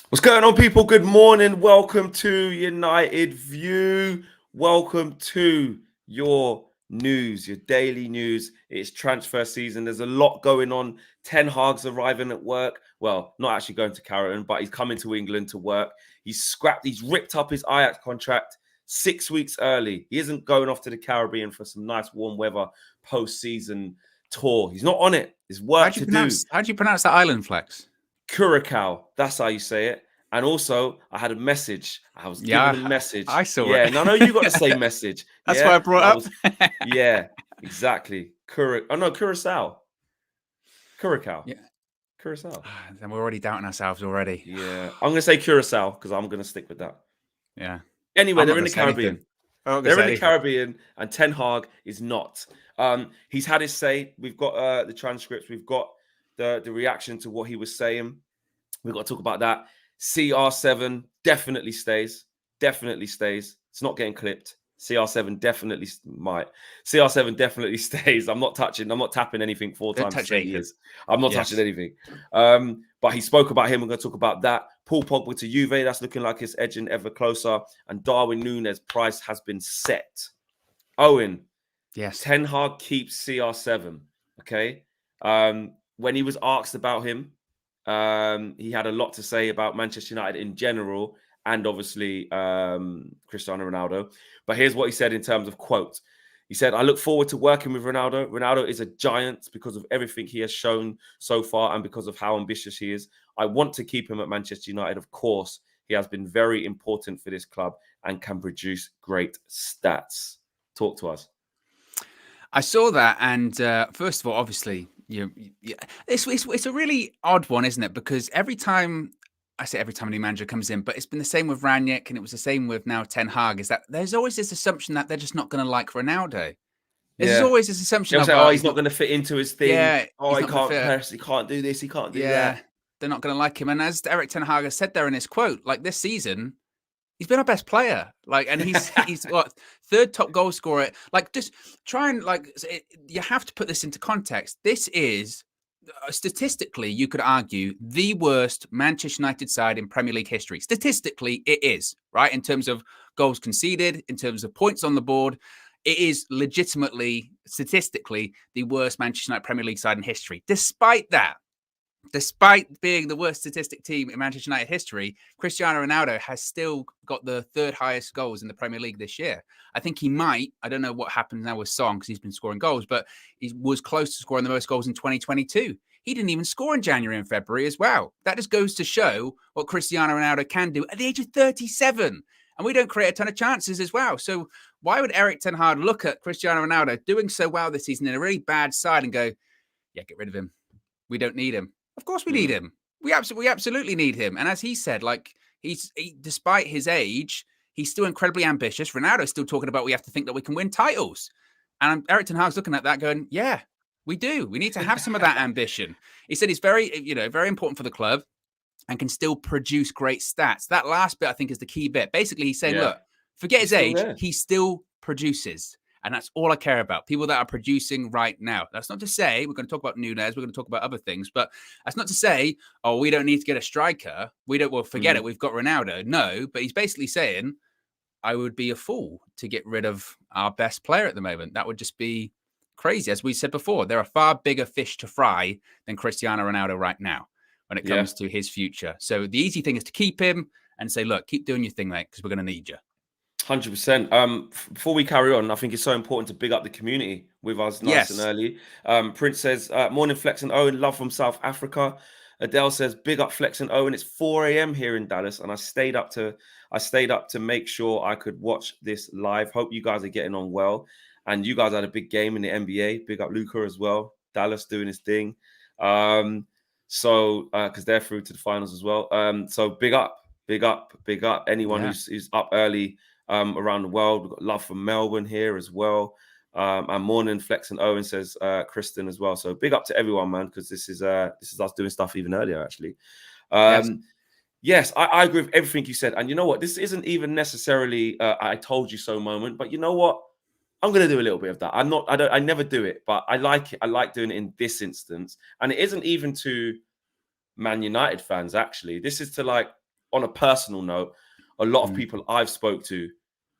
What's going on, people? Good morning. Welcome to United View. Welcome to your news, your daily news. It's transfer season. There's a lot going on. Ten Hag's arriving at work. Well, not actually going to Carrollton, but he's coming to England to work. He's ripped up his Ajax contract 6 weeks early. He isn't going off to the Caribbean for some nice warm weather post-season tour. He's not on it. There's work to do. How do you pronounce that island, Flex? Curacao. That's how you say it. And also, I had a message. I was given a message. I saw it. Yeah, no, you got the same message. That's why I brought up. Yeah, exactly. Curacao. Curacao. Yeah. Curacao. Then we're already doubting ourselves already. Yeah. I'm going to say Curacao because I'm going to stick with that. Yeah. Anyway, they're in the Caribbean. They're in the Caribbean, and Ten Hag is not. He's had his say. We've got the transcripts. We've got the reaction to what he was saying. We've got to talk about that. CR7 definitely stays. Definitely stays. It's not getting clipped. CR7 definitely might. CR7 definitely stays. I'm not tapping anything 4 times to say he is. I'm not touching anything. But he spoke about him. We're going to talk about that. Paul Pogba to Juve. That's looking like it's edging ever closer. And Darwin Nunez price has been set. Owen. Yes. Ten Hag keeps CR7. Okay. When he was asked about him, he had a lot to say about Manchester United in general and obviously Cristiano Ronaldo. But here's what he said in terms of quotes. He said, I look forward to working with Ronaldo. Ronaldo is a giant because of everything he has shown so far and because of how ambitious he is. I want to keep him at Manchester United. Of course, he has been very important for this club and can produce great stats. Talk to us. I saw that. And first of all, obviously, it's a really odd one, isn't it? Because every time a new manager comes in, but it's been the same with Rangnick and it was the same with now Ten Hag, is that there's always this assumption that they're just not going to like Ronaldo. There's always this assumption of, he's not going to fit into his thing. Yeah, he can't do this. He can't do that. They're not going to like him. And as Erik Ten Hag has said there in his quote, like this season, he's been our best player. Like, and he's what, third top goal scorer. Like, just try and you have to put this into context. This is statistically, you could argue the worst Manchester United side in Premier League history. Statistically, it is, right? In terms of goals conceded, in terms of points on the board, it is legitimately, statistically, the worst Manchester United Premier League side in history. Despite being the worst statistic team in Manchester United history, Cristiano Ronaldo has still got the third highest goals in the Premier League this year. I think he might, I don't know what happens now with Son because he's been scoring goals, but he was close to scoring the most goals in 2022. He didn't even score in January and February as well. That just goes to show what Cristiano Ronaldo can do at the age of 37. And we don't create a ton of chances as well. So why would Erik Ten Hag look at Cristiano Ronaldo doing so well this season in a really bad side and go, yeah, get rid of him. We don't need him. Of course we need him. We absolutely need him. And as he said, despite his age, he's still incredibly ambitious. Ronaldo's still talking about we have to think that we can win titles. And Erik Ten Hag's looking at that going, yeah, we do. We need to have some of that ambition. He said he's very important for the club and can still produce great stats. That last bit, I think, is the key bit. Basically, he's saying, look, forget his age. He still produces. And that's all I care about. People that are producing right now. That's not to say, we're going to talk about Nunez, we're going to talk about other things, but that's not to say, oh, we don't need to get a striker. Forget it. We've got Ronaldo. No, but he's basically saying, I would be a fool to get rid of our best player at the moment. That would just be crazy. As we said before, there are far bigger fish to fry than Cristiano Ronaldo right now when it comes to his future. So the easy thing is to keep him and say, look, keep doing your thing, mate, because we're going to need you. 100%. Before we carry on, I think it's so important to big up the community with us nice and early. Prince says, morning Flex and Owen, love from South Africa. Adele says, big up Flex and Owen. It's 4 a.m. here in Dallas, and I stayed up to make sure I could watch this live. Hope you guys are getting on well. And you guys had a big game in the NBA. Big up Luca as well. Dallas doing his thing. So because they're through to the finals as well. So big up anyone who's up early around the world. We've got love from Melbourne here as well. And morning Flex and Owen says Kristen as well. So big up to everyone, man, because this is us doing stuff even earlier actually. Yes, I agree with everything you said. And you know what? This isn't even necessarily I told you so moment, but you know what? I'm going to do a little bit of that. I never do it, but I like it. I like doing it in this instance. And it isn't even to Man United fans, actually. This is to on a personal note, a lot of people I've spoke to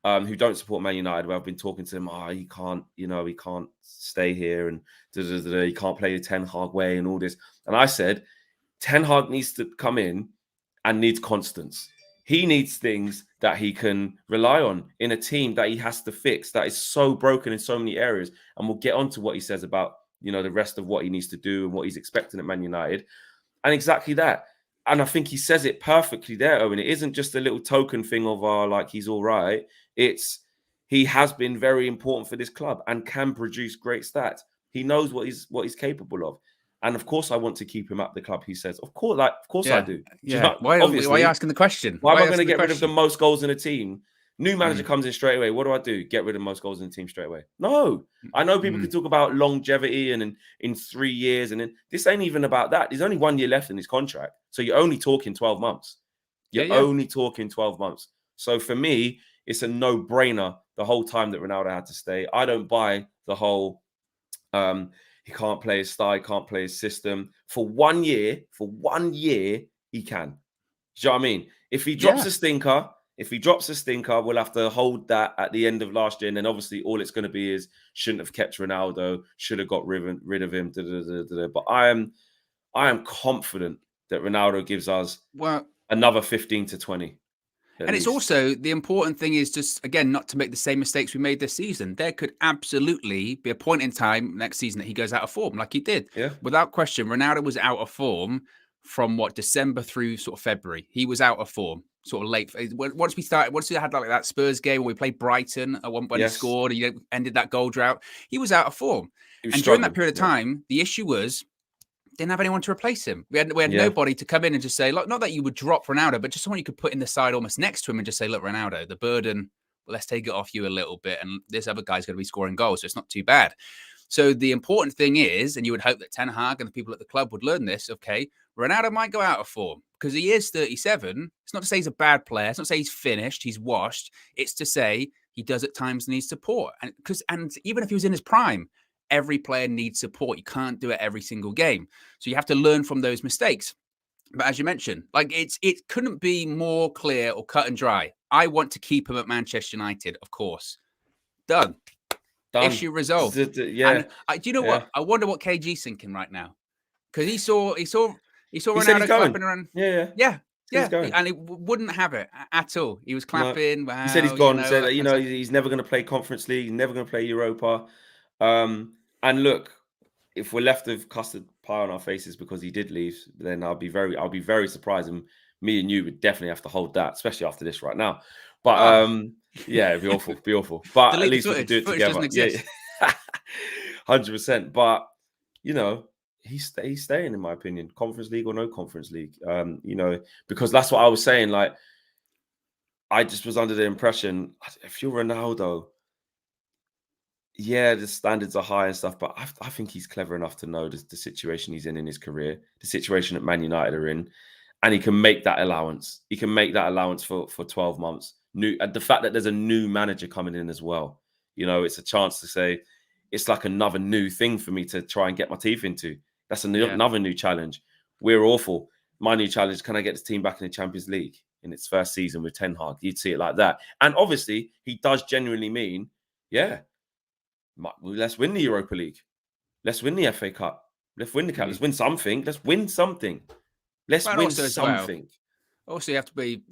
who don't support Man United, where I've been talking to them, he can't stay here and he can't play the Ten Hag way and all this. And I said, Ten Hag needs to come in and needs constance. He needs things that he can rely on in a team that he has to fix, that is so broken in so many areas. And we'll get on to what he says about, the rest of what he needs to do and what he's expecting at Man United. And exactly that. And I think he says it perfectly there, Owen. It isn't just a little token thing of, he's all right. He has been very important for this club and can produce great stats. He knows what he's capable of. And of course, I want to keep him at the club. He says, "Of course, I do." Yeah. Why are you asking the question? Why am I going to get rid of the most goals in a team? New manager comes in straight away. What do? Get rid of most goals in the team straight away? No. I know people can talk about longevity and in 3 years, and this ain't even about that. There's only 1 year left in his contract, so you're only talking 12 months. You're only talking 12 months. So for me, it's a no-brainer the whole time that Ronaldo had to stay. I don't buy the whole he can't play his style, he can't play his system. For 1 year, he can. Do you know what I mean? If he drops a stinker, we'll have to hold that at the end of last year. And then obviously all it's going to be is shouldn't have kept Ronaldo, should have got rid of him. But I am confident that Ronaldo gives us another 15 to 20. And it's also, the important thing is just, again, not to make the same mistakes we made this season. There could absolutely be a point in time next season that he goes out of form, like he did. Yeah. Without question, Ronaldo was out of form from December through sort of February. He was out of form, sort of late. Once we had like that Spurs game where we played Brighton at one point, he scored, and he ended that goal drought. He was out of form. And during that period of time, the issue was, didn't have anyone to replace him. We had nobody to come in and just say, look, not that you would drop Ronaldo, but just someone you could put in the side almost next to him and just say, look, Ronaldo, the burden, let's take it off you a little bit. And this other guy's going to be scoring goals, so it's not too bad. So the important thing is, and you would hope that Ten Hag and the people at the club would learn this, okay, Ronaldo might go out of form because he is 37. It's not to say he's a bad player. It's not to say he's finished, he's washed. It's to say he does at times need support. And even if he was in his prime, every player needs support. You can't do it every single game. So you have to learn from those mistakes. But as you mentioned, it couldn't be more clear or cut and dry. I want to keep him at Manchester United, of course. Done. Issue resolved. Yeah. And do you know what? I wonder what KG's thinking right now. Because he saw Ronaldo clapping around. Yeah. And he wouldn't have it at all. He was clapping. No. He said he's gone. He said that, he's never going to play Conference League. He's never going to play Europa. And look, if we're left with custard pie on our faces because he did leave, then I'll be very surprised. And me and you would definitely have to hold that, especially after this right now. But it'd be awful. But at least we can do it together. Yeah, 100%. But he's staying, in my opinion, Conference League or no Conference League. Because that's what I was saying. Like, I just was under the impression, if you're Ronaldo, the standards are high and stuff, but I think he's clever enough to know the situation he's in his career, the situation that Man United are in, and he can make that allowance. He can make that allowance for 12 months. And the fact that there's a new manager coming in as well, it's a chance to say, it's like another new thing for me to try and get my teeth into. That's another new challenge. We're awful. My new challenge, can I get this team back in the Champions League in its first season with Ten Hag? You'd see it like that. And obviously, he does genuinely mean, let's win the Europa League. Let's win the FA Cup. Let's win the Cup. Let's win something. Let's win something. Also, you have to be,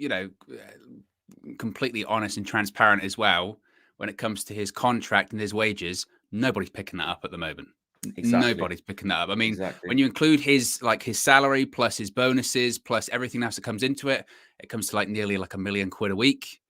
completely honest and transparent as well when it comes to his contract and his wages. Nobody's picking that up at the moment. Exactly. Nobody's picking that up. I mean, when you include his salary plus his bonuses plus everything else that comes into it, it comes to nearly £1 million a week.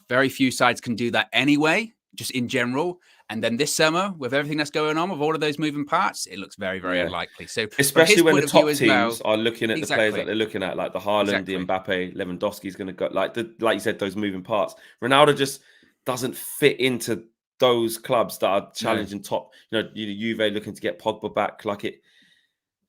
Very few sides can do that anyway, just in general. And then this summer, with everything that's going on, with all of those moving parts, it looks very, very unlikely. So, especially when the top teams are looking at the players that they're looking at, like the Haaland, the Mbappe, Lewandowski's going to go, like you said, those moving parts. Ronaldo just doesn't fit into those clubs that are challenging top. Juve looking to get Pogba back,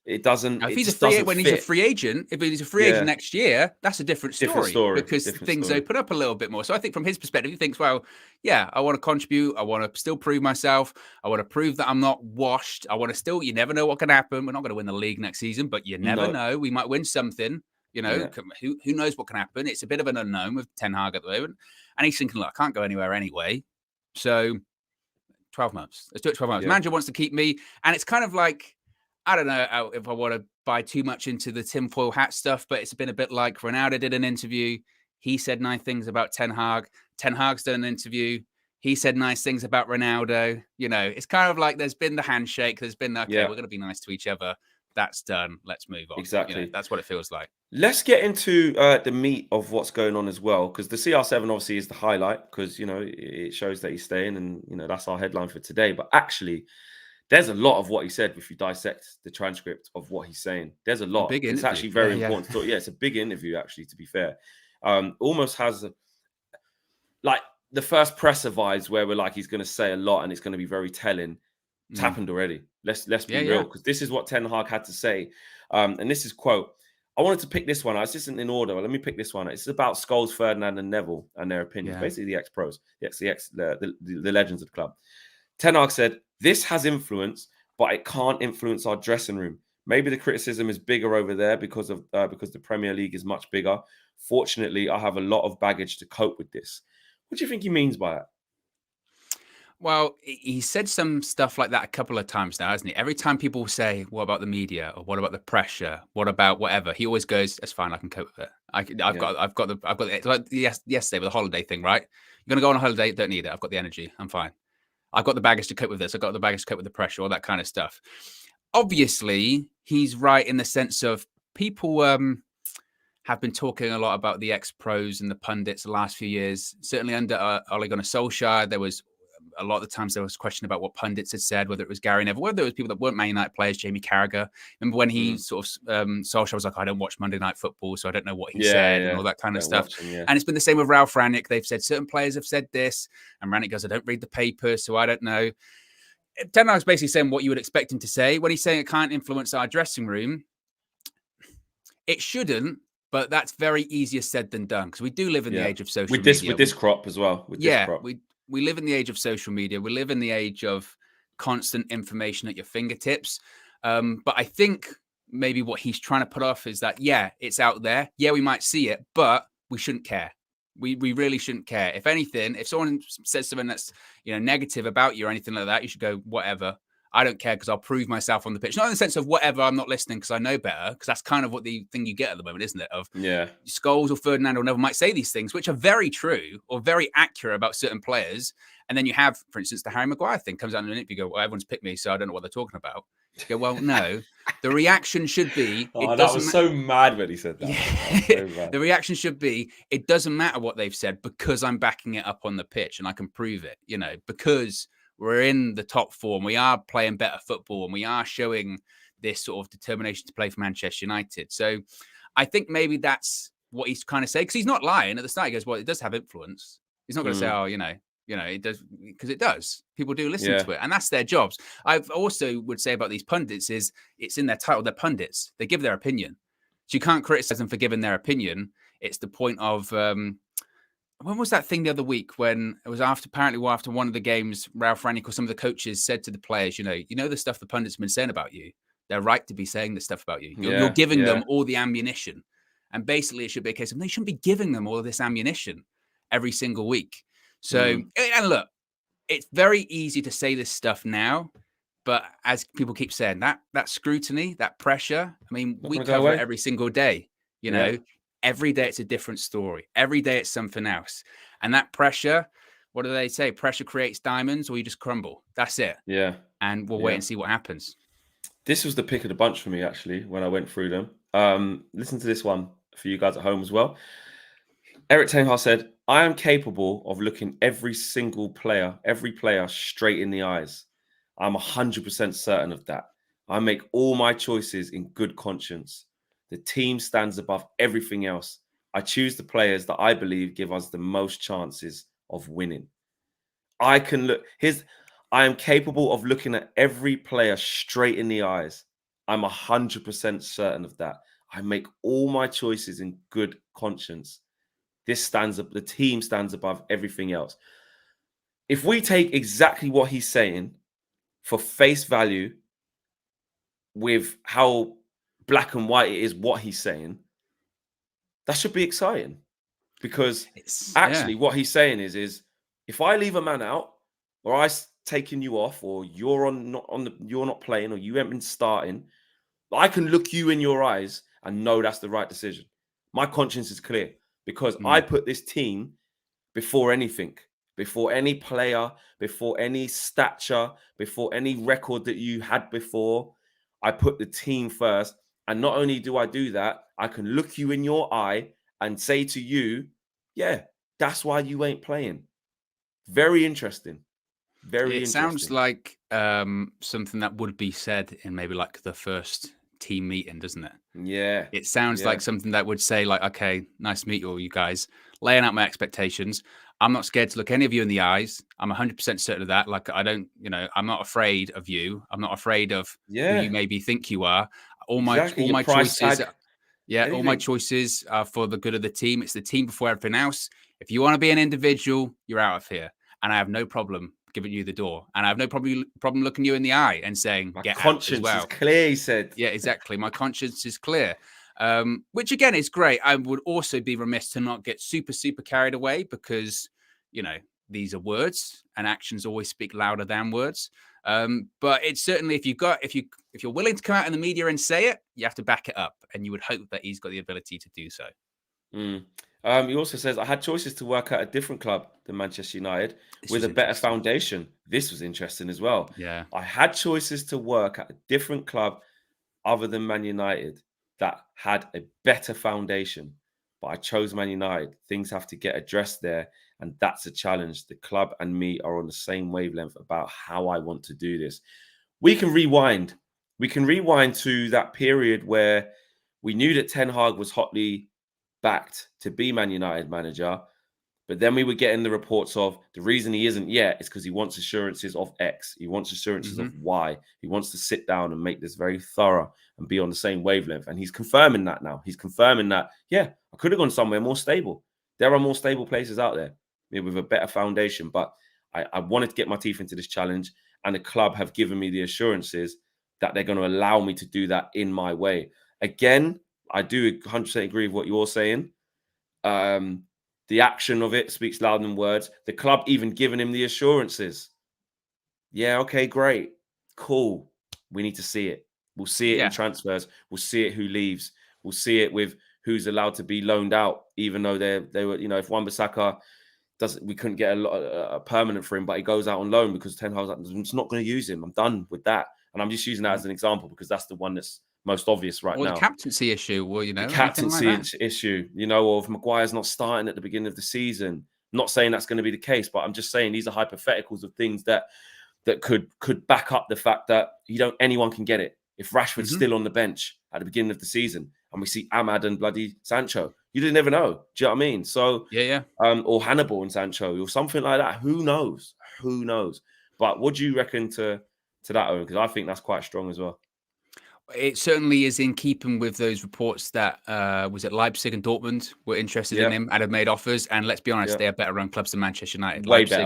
it doesn't. Now, if he's a free agent, next year, that's a different story. Because things open up a little bit more. So I think from his perspective, he thinks, well, I want to contribute. I want to still prove myself. I want to prove that I'm not washed. I want to still. You never know what can happen. We're not going to win the league next season, but you never know. We might win something. You know, who knows what can happen? It's a bit of an unknown with Ten Hag at the moment. And he's thinking, look, I can't go anywhere anyway. So 12 months. Let's do it 12 months. Manager wants to keep me. And it's kind of like, I don't know if I want to buy too much into the tinfoil hat stuff, but it's been a bit like Ronaldo did an interview. He said nice things about Ten Hag. Ten Hag's done an interview. He said nice things about Ronaldo. You know, it's kind of like there's been the handshake. There's been, okay, we're going to be nice to each other. That's done. Let's move on. Exactly. You know, that's what it feels like. Let's get into the meat of what's going on as well, because the CR7 obviously is the highlight, because, you know, it shows that he's staying, and, you know, that's our headline for today. But actually, there's a lot of what he said if you dissect the transcript of what he's saying. There's a lot. It's actually very important to talk. Yeah, it's a big interview, actually, to be fair. Almost has like the first presser vibes where we're like, he's going to say a lot and it's going to be very telling. It's happened already. Let's be real, because this is what Ten Hag had to say. And this is quote. I wanted to pick this one. This isn't in order. Let me pick this one. It's about Scholes, Ferdinand, and Neville and their opinions. Basically, the ex-pros, the legends of the club. Ten Hag said, "This has influence, but it can't influence our dressing room. Maybe the criticism is bigger over there because the Premier League is much bigger. Fortunately, I have a lot of baggage to cope with this." What do you think he means by that? Well, he said some stuff like that a couple of times now, hasn't he? Every time people say, "What about the media?" or "What about the pressure?" "What about whatever?" he always goes, "That's fine. I can cope with it. I've got the like yesterday with the holiday thing, right? You're gonna go on a holiday, don't need it. I've got the energy. I'm fine. I've got the baggage to cope with this. I've got the baggage to cope with the pressure, all that kind of stuff." Obviously, he's right in the sense of people have been talking a lot about the ex-pros and the pundits the last few years. Certainly under Ole Gunnar Solskjaer, there was a lot of the times there was question about what pundits had said, whether it was Gary Neville, whether it was people that weren't Man United players, Jamie Carragher. Remember when he sort of, Solskjaer was like, "I don't watch Monday Night Football, so I don't know what he said," and all that kind of stuff. And it's been the same with Ralph Rangnick. They've said certain players have said this, and Rangnick goes, "I don't read the papers, so I don't know." Ten Hag's basically saying what you would expect him to say. When he's saying it can't influence our dressing room, it shouldn't, but that's very easier said than done, because we do live in the age of social media. With this crop as well. We live in the age of social media. We live in the age of constant information at your fingertips. But I think maybe what he's trying to put off is that, it's out there. Yeah, we might see it, but we shouldn't care. We really shouldn't care. If anything, if someone says something that's, you know, negative about you or anything like that, you should go, whatever. I don't care, because I'll prove myself on the pitch. Not in the sense of whatever, I'm not listening because I know better, because that's kind of what the thing you get at the moment, isn't it? Of Scholes or Ferdinand or Neville might say these things, which are very true or very accurate about certain players. And then you have, for instance, the Harry Maguire thing comes out in an interview. You go, "Well, everyone's picked me, so I don't know what they're talking about." You go, "Well, no." The reaction should be... that was so mad when he said that. Yeah. The reaction should be, it doesn't matter what they've said, because I'm backing it up on the pitch and I can prove it, you know, because we're in the top form, we are playing better football, and we are showing this sort of determination to play for Manchester United. So I think maybe that's what he's kind of saying, because he's not lying. At the start, he goes, "Well, it does have influence." He's not going to say, "Oh, you know, it does," because it does. People do listen to it, and that's their jobs. I also would say about these pundits is it's in their title. They're pundits. They give their opinion. So you can't criticize them for giving their opinion. It's the point of... when was that thing the other week when it was after one of the games, Ralph Rangnick or some of the coaches said to the players, you know the stuff the pundits have been saying about you, they're right to be saying this stuff about you. You're giving them all the ammunition. And basically it should be a case of they shouldn't be giving them all of this ammunition every single week. So, and look, it's very easy to say this stuff now, but as people keep saying, that scrutiny, that pressure, I mean, we cover it every single day, you know. Every day it's a different story. Every day it's something else. And that pressure, what do they say? Pressure creates diamonds, or you just crumble. That's it. Yeah. And we'll wait and see what happens. This was the pick of the bunch for me, actually, when I went through them. Listen to this one for you guys at home as well. Erik ten Hag said, "I am capable of looking every player straight in the eyes. I'm 100% certain of that. I make all my choices in good conscience. The team stands above everything else. I choose the players that I believe give us the most chances of winning. I am capable of looking at every player straight in the eyes. I'm 100% certain of that. I make all my choices in good conscience. The team stands above everything else." If we take exactly what he's saying for face value, with how black and white it is what he's saying, that should be exciting, because actually what he's saying is if I leave a man out, or I taking you off, or you're you're not playing, or you haven't been starting, I can look you in your eyes and know that's the right decision. My conscience is clear, because I put this team before anything, before any player, before any stature, before any record that you had before. I put the team first. And not only do I do that, I can look you in your eye and say to you, yeah, that's why you ain't playing. Very interesting. Very interesting. Sounds like something that would be said in maybe like the first team meeting, doesn't it? Yeah. It sounds like something that would say like, okay, nice to meet you all, you guys. Laying out my expectations. I'm not scared to look any of you in the eyes. I'm 100% certain of that. Like, I don't, I'm not afraid of you. I'm not afraid of who you maybe think you are. All my choices. All my choices are for the good of the team. It's the team before everything else. If you want to be an individual, you're out of here. And I have no problem giving you the door. And I have no problem looking you in the eye and saying, my get conscience out as well. Is clear, he said. Yeah, exactly. My conscience is clear. Which again is great. I would also be remiss to not get super, super carried away, because, these are words and actions always speak louder than words. But it's certainly, if you're willing to come out in the media and say it, you have to back it up. And you would hope that he's got the ability to do so. He also says, I had choices to work at a different club than Manchester United with a better foundation. This was interesting as well. Yeah. I had choices to work at a different club other than Man United that had a better foundation, but I chose Man United. Things have to get addressed there, and that's a challenge. The club and me are on the same wavelength about how I want to do this. We can rewind. We can rewind to that period where we knew that Ten Hag was hotly backed to be Man United manager, but then we were getting the reports of the reason he isn't yet is because he wants assurances of X. He wants assurances of Y. He wants to sit down and make this very thorough and be on the same wavelength. And he's confirming that now. He's confirming that, yeah, I could have gone somewhere more stable. There are more stable places out there with a better foundation. But I wanted to get my teeth into this challenge, and the club have given me the assurances that they're going to allow me to do that in my way. Again, I do 100% agree with what you're saying. The action of it speaks louder than words. The club even giving him the assurances. Yeah, okay, great. Cool. We need to see it. We'll see it in transfers. We'll see it who leaves. We'll see it with who's allowed to be loaned out, even though they were, if Wan-Bissaka we couldn't get a permanent for him, but he goes out on loan because Ten Hag's like, I'm just not going to use him. I'm done with that. And I'm just using that as an example because that's the one that's most obvious right now. Or the captaincy issue, the captaincy issue, or if Maguire's not starting at the beginning of the season. I'm not saying that's going to be the case, but I'm just saying these are hypotheticals of things that could back up the fact that anyone can get it. If Rashford's still on the bench at the beginning of the season and we see Ahmad and bloody Sancho, you didn't ever know. Do you know what I mean? So or Hannibal and Sancho or something like that. Who knows? Who knows? But what do you reckon to that, Owen? Because I think that's quite strong as well. It certainly is in keeping with those reports that was it Leipzig and Dortmund were interested in him and have made offers. And let's be honest, they are better run clubs than Manchester United. Way Leipzig,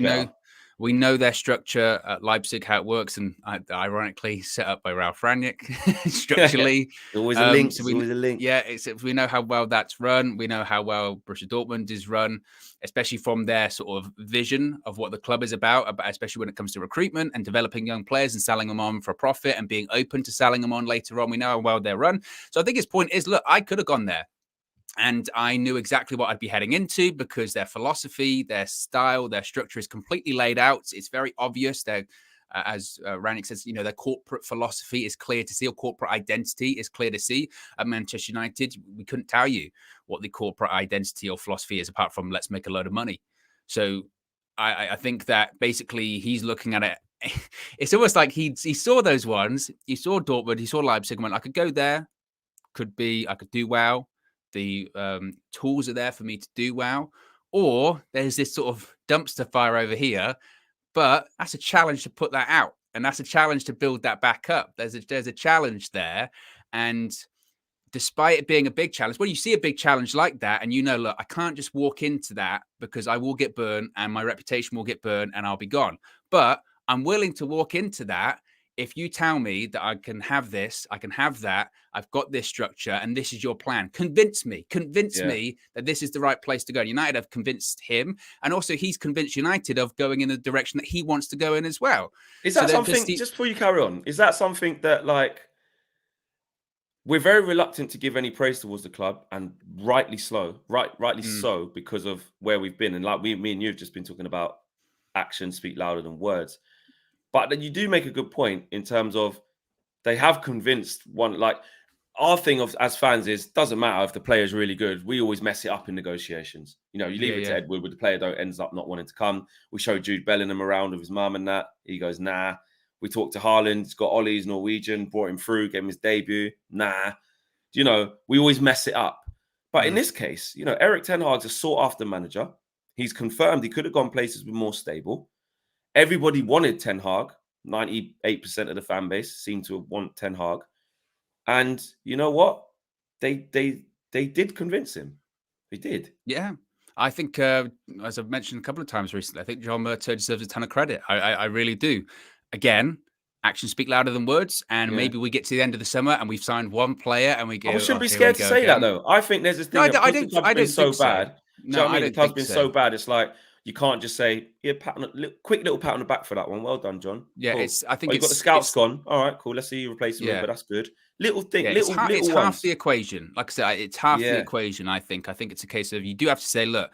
better. We know their structure at Leipzig, how it works, and ironically set up by Ralf Rangnick structurally. Always a link. Always a link. Yeah, we know how well that's run. We know how well Borussia Dortmund is run, especially from their sort of vision of what the club is about, especially when it comes to recruitment and developing young players and selling them on for a profit and being open to selling them on later on. We know how well they're run. So I think his point is, look, I could have gone there. And I knew exactly what I'd be heading into because their philosophy, their style, their structure is completely laid out. It's very obvious. They're, as Rangnick says, their corporate philosophy is clear to see, or corporate identity is clear to see. At Manchester United, we couldn't tell you what the corporate identity or philosophy is apart from let's make a load of money. So I think that basically he's looking at it. It's almost like he saw those ones. He saw Dortmund, he saw Leipzig and went, I could go there. I could do well. The tools are there for me to do well, or there's this sort of dumpster fire over here, but that's a challenge to put that out, and that's a challenge to build that back up. There's a challenge there, and despite it being a big challenge, when you see a big challenge like that, and look, I can't just walk into that because I will get burned and my reputation will get burned and I'll be gone. But I'm willing to walk into that if you tell me that I can have this, I can have that, I've got this structure, and this is your plan, convince me that this is the right place to go. And United have convinced him, and also he's convinced United of going in the direction that he wants to go in as well. Is that something, just before you carry on, is that something that, like, we're very reluctant to give any praise towards the club, and rightly so, because of where we've been. And like me and you have just been talking about, actions speak louder than words. But then you do make a good point in terms of they have convinced one, like, our thing of as fans is, doesn't matter if the player's really good. We always mess it up in negotiations. You know, you leave it to Ed Woodward, the player ends up not wanting to come. We showed Jude Bellingham around with his mum and that. He goes, nah. We talked to Haaland. He's got Ollie's Norwegian, brought him through, gave him his debut. Nah. You know, we always mess it up. But in this case, you know, Erik ten Hag's a sought-after manager. He's confirmed he could have gone places with more stable. Everybody wanted Ten Hag. 98% of the fan base seemed to want Ten Hag. And you know what? They did convince him. They did. Yeah. I think, as I've mentioned a couple of times recently, I think John Murtough deserves a ton of credit. I really do. Again, actions speak louder than words. And maybe we get to the end of the summer and we've signed one player and we go. I shouldn't be scared to say that, though. I think there's this thing. No, I don't think so. Bad. No, I mean, the club's been so bad. It's like, you can't just say, quick little pat on the back for that one. Well done, John. Yeah, cool. I think you've got the scouts gone. All right, cool. Let's see you replace him, but that's good. Little thing, it's half the equation. Like I said, it's half the equation. I think it's a case of, you do have to say, look,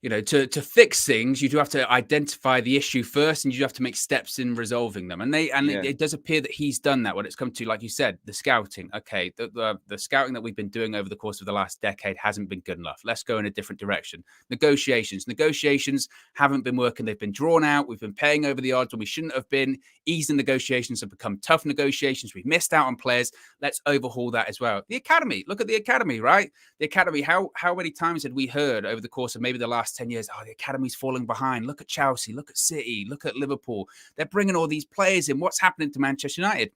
you know, to fix things, you do have to identify the issue first, and you do have to make steps in resolving them. And it does appear that he's done that when it's come to, like you said, the scouting. Okay, the scouting that we've been doing over the course of the last decade hasn't been good enough. Let's go in a different direction. Negotiations haven't been working. They've been drawn out. We've been paying over the odds when we shouldn't have been. Easing negotiations have become tough negotiations. We've missed out on players. Let's overhaul that as well. The academy, look at the academy, right? The academy, how many times had we heard over the course of maybe the last 10 years, the academy's falling behind. Look at Chelsea, look at City, look at Liverpool. They're bringing all these players in. What's happening to Manchester United?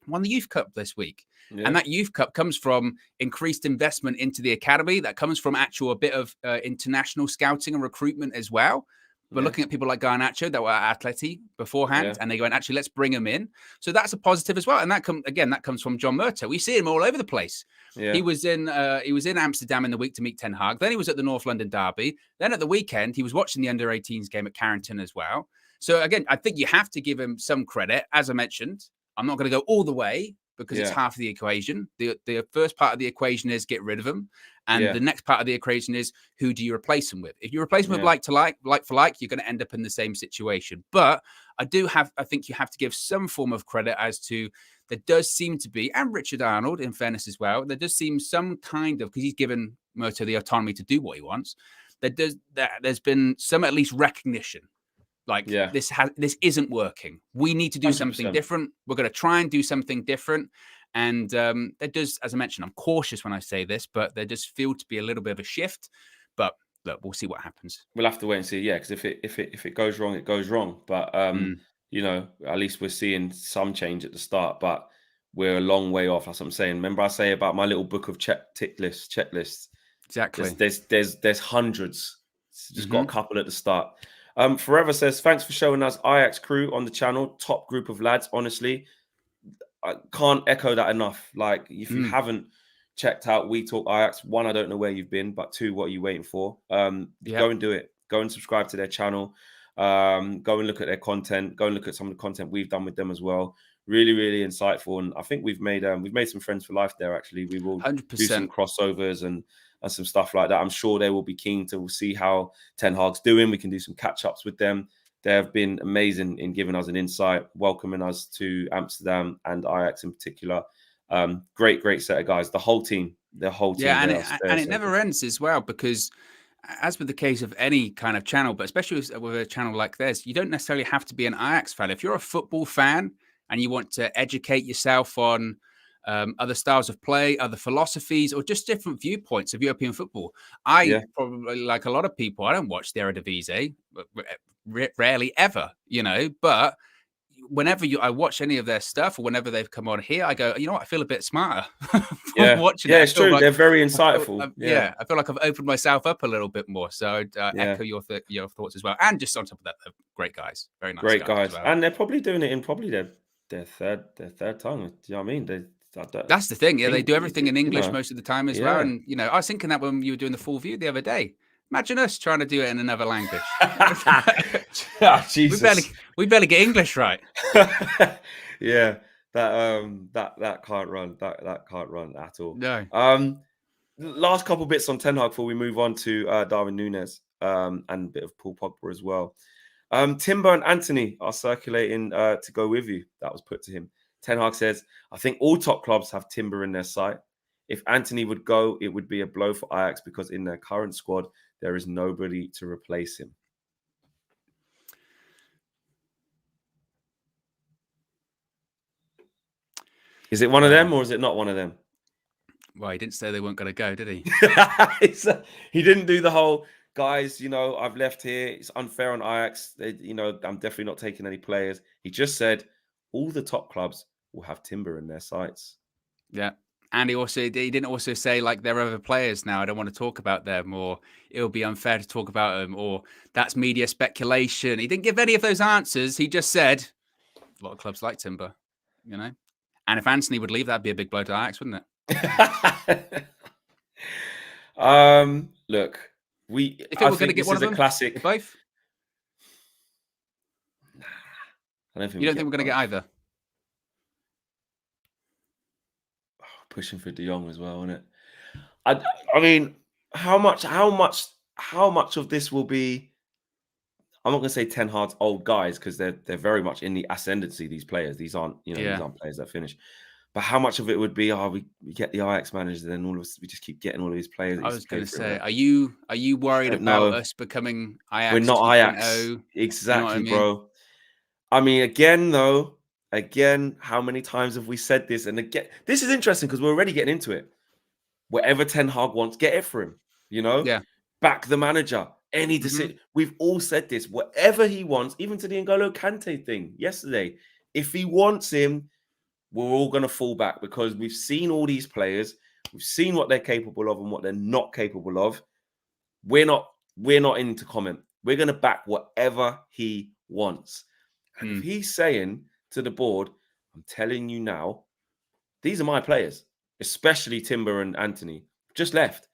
Won the Youth Cup this week. Yeah. And that Youth Cup comes from increased investment into the academy. That comes from a bit of international scouting and recruitment as well. We're looking at people like Garnacho that were at Atleti beforehand, and they go, and actually, let's bring them in. So that's a positive as well. And that comes from John Murtough. We see him all over the place. Yeah. He was in Amsterdam in the week to meet Ten Hag. Then he was at the North London Derby. Then at the weekend, he was watching the under-18s game at Carrington as well. So again, I think you have to give him some credit. As I mentioned, I'm not going to go all the way because it's half the equation. The first part of the equation is get rid of him. And the next part of the equation is, who do you replace him with? If you replace him with like for like, you're going to end up in the same situation. But I think you have to give some form of credit as to, there does seem to be, and Richard Arnold, in fairness as well, there does seem some kind of, because he's given Murtough the autonomy to do what he wants, there's been some at least recognition. Like, this isn't working. We need to do 100%. Something different. We're going to try and do something different. And there does, as I mentioned, I'm cautious when I say this, but there does feel to be a little bit of a shift. But look, we'll see what happens. We'll have to wait and see. Yeah, because if it goes wrong, it goes wrong. But you know, at least we're seeing some change at the start. But we're a long way off. That's what I'm saying. Remember, I say about my little book of checklists. Exactly. There's hundreds. Just got a couple at the start. Forever says, thanks for showing us Ajax crew on the channel. Top group of lads, honestly. I can't echo that enough. Like, if you haven't checked out We Talk Ajax, one, I don't know where you've been, but two, what are you waiting for? Go and do it. Go and subscribe to their channel. Go and look at their content. Go and look at some of the content we've done with them as well. Really, really insightful. And I think we've made some friends for life there, actually. We will 100%. Do some crossovers and some stuff like that. I'm sure they will be keen to see how Ten Hag's doing. We can do some catch-ups with them. They have been amazing in giving us an insight, welcoming us to Amsterdam and Ajax in particular. Great set of guys. The whole team. Yeah, and it never ends as well, because as with the case of any kind of channel, but especially with a channel like this, you don't necessarily have to be an Ajax fan. If you're a football fan and you want to educate yourself on other styles of play, other philosophies, or just different viewpoints of European football, probably, like a lot of people, I don't watch the Eredivisie, rarely ever, you know, but whenever I watch any of their stuff, or whenever they've come on here, I go, you know what, I feel a bit smarter watching it. It's true. Like, they're very insightful. I feel like I've opened myself up a little bit more. So echo your thoughts as well. And just on top of that, they're great guys. Very nice. Great guys. Well. And they're probably doing it in their their third tongue. Do you know what I mean? That's the thing. Yeah, they do English, everything in English you know, most of the time as well. yeah. And I was thinking that when you were doing the full view the other day. Imagine us trying to do it in another language. Oh, Jesus. we barely get English right. Yeah, that can't run. That can't run at all. No. Last couple bits on Ten Hag before we move on to Darwin Nunez and a bit of Paul Pogba as well. Timber and Anthony are circulating to go with you. That was put to him. Ten Hag says, I think all top clubs have Timber in their sight. If Anthony would go, it would be a blow for Ajax because in their current squad, there is nobody to replace him. Is it one of them or is it not one of them? Well, he didn't say they weren't going to go, did he? He didn't do the whole, guys, I've left here. It's unfair on Ajax. I'm definitely not taking any players. He just said all the top clubs will have Timber in their sights. Yeah. And he didn't also say like there are other players now. I don't want to talk about them, or it'll be unfair to talk about them, or that's media speculation. He didn't give any of those answers. He just said a lot of clubs like Timber, And if Anthony would leave, that'd be a big blow to Ajax, wouldn't it? Look, if we're going to get one of them, classic. Both. I don't think you don't think we're going to get either. Pushing for De Jong as well, isn't it? I mean, how much of this will be? I'm not going to say Ten Hag's old guys because they're very much in the ascendancy. These players, these aren't these aren't players that finish. But how much of it would be? We get the Ajax managers, and then all of us we just keep getting all of these players. I was going to say, are you worried about us becoming Ajax? We're not Ajax, exactly, bro. I mean, again, how many times have we said this? And again, this is interesting because we're already getting into it. Whatever Ten Hag wants, get it for him. Yeah. Back the manager. Any decision. We've all said this. Whatever he wants, even to the N'Golo Kante thing yesterday. If he wants him, we're all going to fall back because we've seen all these players. We've seen what they're capable of and what they're not capable of. We're not in to comment. We're going to back whatever he wants. And if he's saying to the board, I'm telling you now, these are my players, especially Timber and Anthony, just left.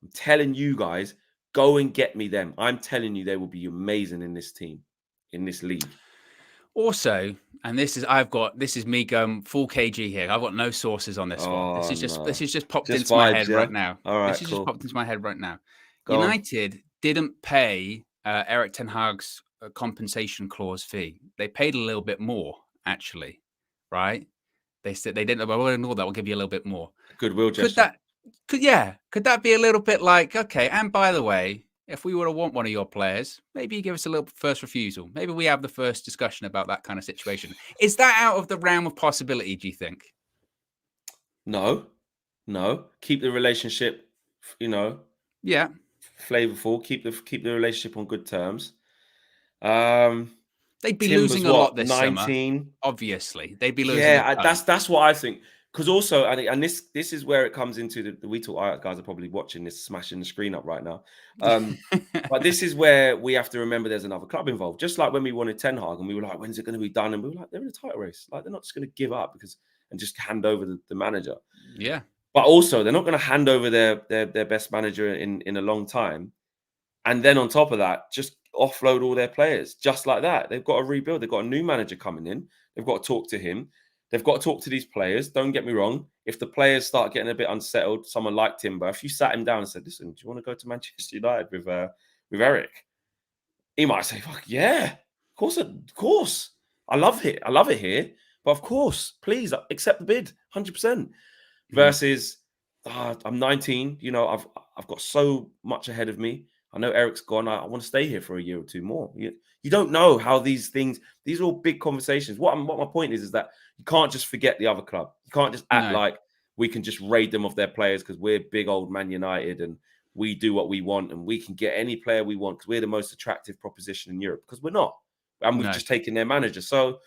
I'm telling you guys, go and get me them. I'm telling you, they will be amazing in this team, in this league. Also, and this is me going full KG here. I've got no sources on this one. This is just popped into my head right now. All right, this is just popped into my head right now. United didn't pay Erik ten Hag's compensation clause fee. They paid a little bit more, actually, right? They said they didn't. Well, we'll ignore that. We'll give you a little bit more. Goodwill gesture. Could that be a little bit like, okay, and by the way, if we were to want one of your players, maybe you give us a little first refusal. Maybe we have the first discussion about that kind of situation. Is that out of the realm of possibility, do you think? No. Keep the relationship, Yeah. flavorful. Keep the relationship on good terms. They'd be losing a lot this 19 summer. Obviously, they'd be losing. Yeah, that's what I think. Because also, and this is where it comes into the We Talk Ajax guys are probably watching this, smashing the screen up right now. But this is where we have to remember there's another club involved. Just like when we wanted Ten Hag and we were like, when's it going to be done? And we were like, they're in a title race. Like, they're not just going to give up and just hand over the manager. Yeah. But also, they're not going to hand over their best manager in a long time. And then on top of that, just offload all their players just like that. They've got to rebuild. They've got a new manager coming in. They've got to talk to him. They've got to talk to these players. Don't get me wrong. If the players start getting a bit unsettled, someone like Timber, if you sat him down and said, listen, do you want to go to Manchester United with Eric? He might say, fuck yeah, of course. I love it here. But of course, please accept the bid, 100%. Versus, I'm 19. I've got so much ahead of me. I know Eric's gone. I want to stay here for a year or two more. You don't know how these are all big conversations. What my point is that you can't just forget the other club. You can't just act like we can just raid them of their players because we're big old Man United and we do what we want and we can get any player we want because we're the most attractive proposition in Europe, because we're not. And we've just taken their manager. So,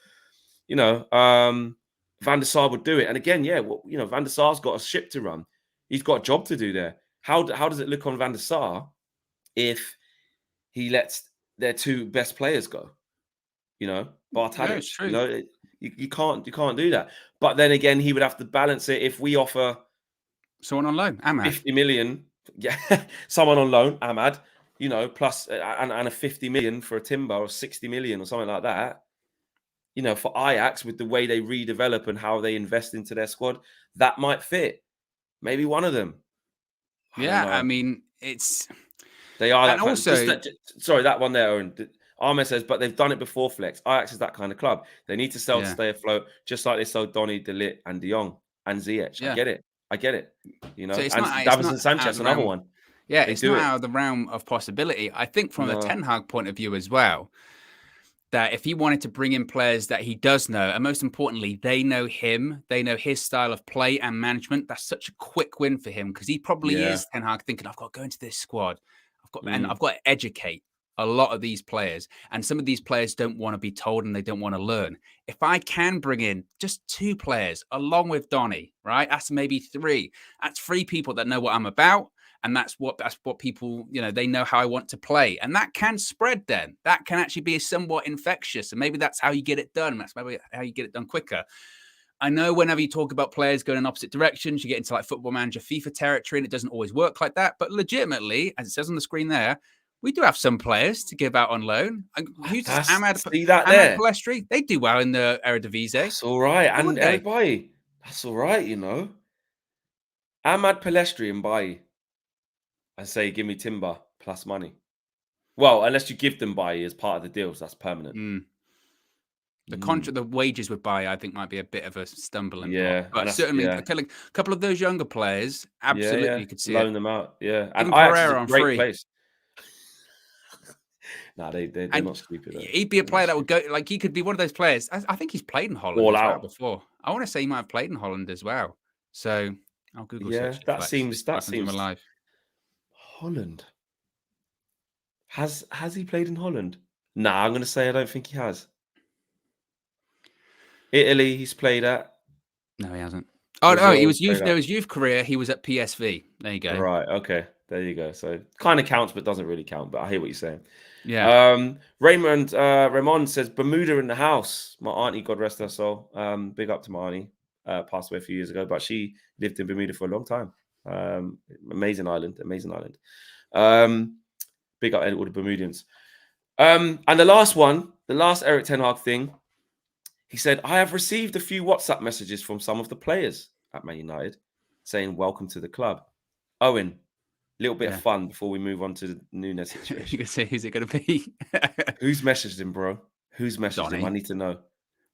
Van der Sar would do it. And again, Van der Sar's got a ship to run. He's got a job to do there. How does it look on Van der Sar if he lets their two best players go? Bartalic, You can't do that. But then again, he would have to balance it if we offer someone on loan, Ahmad. 50 million. Yeah, someone on loan, Ahmad. Plus and a 50 million for a Timber or 60 million or something like that. For Ajax with the way they redevelop and how they invest into their squad, that might fit. Maybe one of them. I mean, they are that. Also, sorry, that one there, Owen. Ahmed says, but they've done it before, Flex. Ajax is that kind of club. They need to sell to stay afloat, just like they sold Donny, De Ligt, and De Jong and Ziyech. I get it. So it's and Davinson Sanchez, another one. Yeah, it's not out of the realm of possibility. I think from the Ten Hag point of view as well, that if he wanted to bring in players that he does know, and most importantly, they know him, they know his style of play and management, that's such a quick win for him because he probably is Ten Hag thinking, I've got to go into this squad. And I've got to educate a lot of these players. And some of these players don't want to be told and they don't want to learn. If I can bring in just 2 players along with Donny, right? That's maybe 3. That's 3 people that know what I'm about. And that's what people, they know how I want to play. And that can spread then. That can actually be somewhat infectious. And maybe that's how you get it done. That's maybe how you get it done quicker. I know whenever you talk about players going in opposite directions, you get into like Football Manager FIFA territory, and it doesn't always work like that. But legitimately, as it says on the screen there, we do have some players to give out on loan. Ahmad Palestri, they do well in the Eredivisie. That's all right. And everybody, that's all right, Ahmad Palestri and Bailly. I say, give me Timber plus money. Well, unless you give them Bailly as part of the deal, so that's permanent. The wages with Bailly, I think, might be a bit of a stumbling block. But certainly, a couple of those younger players, absolutely, you could see loan them out. Yeah, and Ajax is a great place. No, they're not stupid. Though. He'd be a player that would go, he could be one of those players. I think he's played in Holland before. I want to say he might have played in Holland as well. So I'll Google search. That seems alive. Holland. Has he played in Holland? Nah, I'm going to say I don't think he has. Italy, he's played at. No, he hasn't. Oh no, he was youth. There was youth career. He was at PSV. There you go. Right. Okay. There you go. So kind of counts, but doesn't really count. But I hear what you're saying. Yeah. Ramon says Bermuda in the house. My auntie, God rest her soul. Big up to my auntie. Passed away a few years ago, but she lived in Bermuda for a long time. Amazing island. Big up all the Bermudians. And the last Erik ten Hag thing. He said, I have received a few WhatsApp messages from some of the players at Man United saying, welcome to the club. Owen, a little bit of fun before we move on to the Nunez situation. You can say, who's it going to be? Who's messaged him, bro? Who's messaged him? I need to know.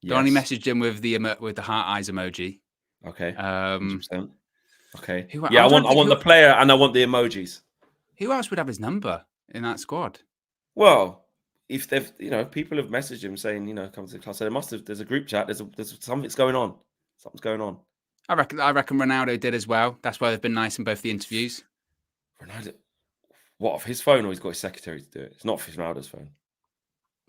Donny messaged him with the heart eyes emoji. Okay. 100%. Okay. I want the player and I want the emojis. Who else would have his number in that squad? Well, if they've, people have messaged him saying, come to the club. So there's a group chat. There's something's going on. Something's going on. I reckon Ronaldo did as well. That's why they've been nice in both the interviews. Ronaldo, what, off his phone, or he's got his secretary to do it? It's not off Ronaldo's phone.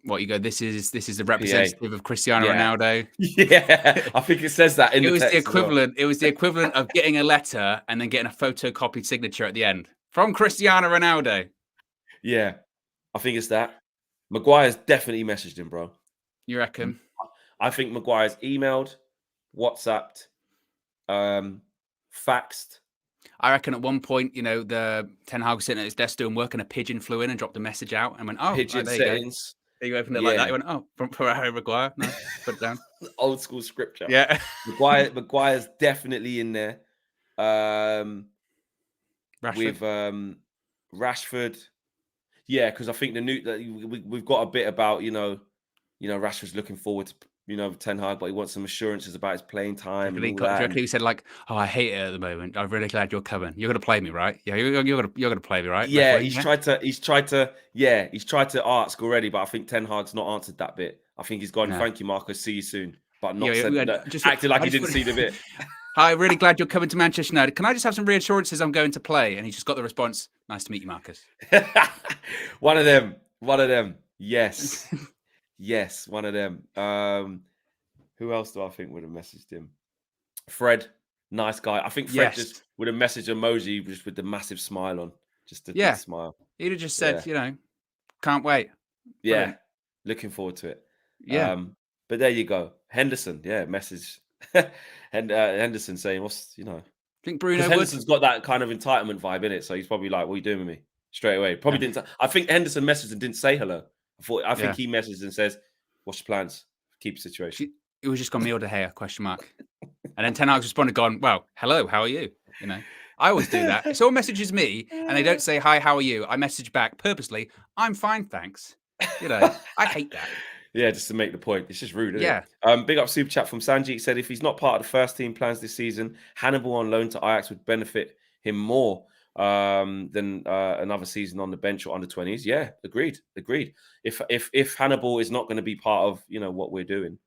What, you go, this is the representative of Cristiano Ronaldo. Yeah, I think it says that in the text. It was the equivalent of getting a letter and then getting a photocopied signature at the end from Cristiano Ronaldo. Yeah, I think it's that. Maguire's definitely messaged him, bro. You reckon? I think Maguire's emailed, WhatsApped, faxed. I reckon at one point, the Ten Hag was sitting at his desk doing work and a pigeon flew in and dropped a message out and went, oh, pigeon there settings. You opened it like that. You went, oh, from Harry Maguire. No, put it down. Old school scripture. Yeah. Maguire's definitely in there. Rashford. With Rashford. Yeah, because I think we've got a bit about, Rashford's looking forward to, Ten Hag, but he wants some assurances about his playing time. Do you reckon he said I hate it at the moment. I'm really glad you're coming. You're going to play me, right? Yeah, you're going to play me, right? Yeah, he's tried to ask already, but I think Ten Hag's not answered that bit. I think he's gone, thank you, Marcus, see you soon. But not acted like he didn't see the bit. Hi, really glad you're coming to Manchester United. Can I just have some reassurances I'm going to play? And he just got the response, nice to meet you, Marcus. One of them. Yes. Yes, one of them. Who else do I think would have messaged him? Fred, nice guy. I think Fred just would have messaged emoji just with the massive smile on. Just a smile. He'd have just said, can't wait. Yeah. Brilliant. Looking forward to it. Yeah. But there you go. Henderson, message. And Henderson saying, "What's I think Bruno because Henderson's got that kind of entitlement vibe in it, so he's probably like, "What are you doing with me?" Straight away. Probably didn't. I think Henderson messaged and didn't say hello. I think he messaged and says, "What's your plans? Keep the situation." It was just gone Meal de Gea, question mark. And then Ten Hag's responded, gone, "Well, hello, how are you?" You know, I always do that. If someone messages me and they don't say hi, how are you? I message back purposely, "I'm fine, thanks." You know, I hate that. Yeah, just to make the point. It's just rude, isn't Yeah. it? Big up super chat from Sanji. He said if he's not part of the first team plans this season, Hannibal on loan to Ajax would benefit him more than another season on the bench or under 20s. Yeah, agreed. If Hannibal is not going to be part of what we're doing,